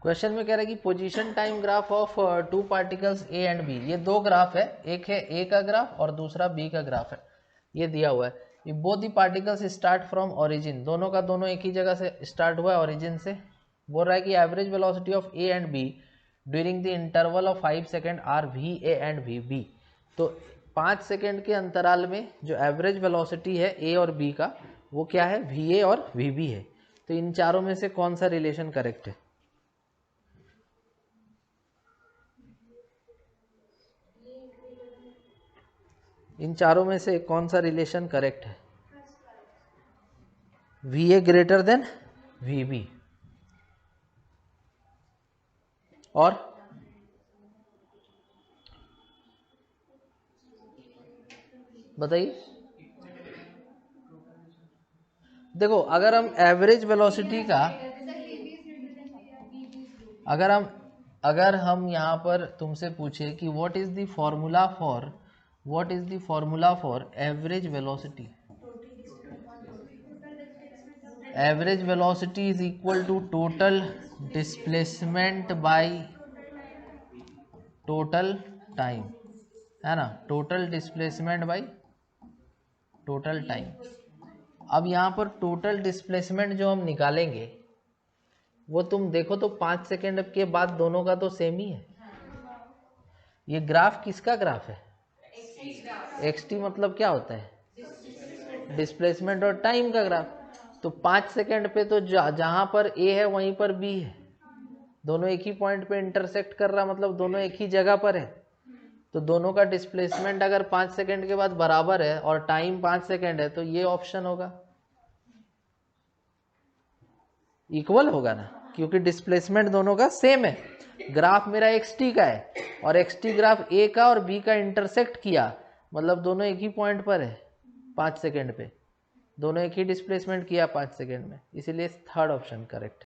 Question में कह रहा है कि position time graph of two particles A and B. ये दो ग्राफ है, एक है ए का ग्राफ और दूसरा बी का ग्राफ है। ये दिया हुआ है both the particles start from origin, दोनों का दोनों एक ही जगह से स्टार्ट हुआ है, ओरिजिन से। बोल रहा है कि average velocity of A and B during the interval of 5 second are V A and V B. तो 5 सेकेंड के अंतराल में जो एवरेज वेलोसिटी है ए और बी का वो क्या है, वी ए और वी बी है। तो इन चारों में से कौन सा रिलेशन करेक्ट है? इन चारों में से कौन सा रिलेशन करेक्ट है? V A greater than V B. और बताइए। देखो अगर हम एवरेज वेलोसिटी का अगर हम यहाँ पर तुमसे पूछे कि what is the formula for average velocity, average velocity is equal to total displacement by total time, है ना। Total displacement by total time. अब यहाँ पर टोटल डिस्प्लेसमेंट जो हम निकालेंगे वो तुम देखो तो 5 सेकेंड के बाद दोनों का तो सेम ही है। ये ग्राफ किसका ग्राफ है? एक्सटी मतलब क्या होता है? डिस्प्लेसमेंट और टाइम का ग्राफ। तो 5 सेकेंड पे तो जहां पर ए है वहीं पर बी है, दोनों एक ही पॉइंट पे इंटरसेक्ट कर रहा, मतलब दोनों एक ही जगह पर है। तो दोनों का डिस्प्लेसमेंट अगर 5 सेकेंड के बाद बराबर है और टाइम 5 सेकेंड है तो ये ऑप्शन होगा, इक्वल होगा ना, क्योंकि डिस्प्लेसमेंट दोनों का सेम है। ग्राफ मेरा एक्सटी का है और एक्सटी ग्राफ ए का और बी का इंटरसेक्ट किया, मतलब दोनों एक ही पॉइंट पर है 5 सेकेंड पे, दोनों एक ही डिस्प्लेसमेंट किया 5 सेकेंड में, इसीलिए थर्ड ऑप्शन करेक्ट।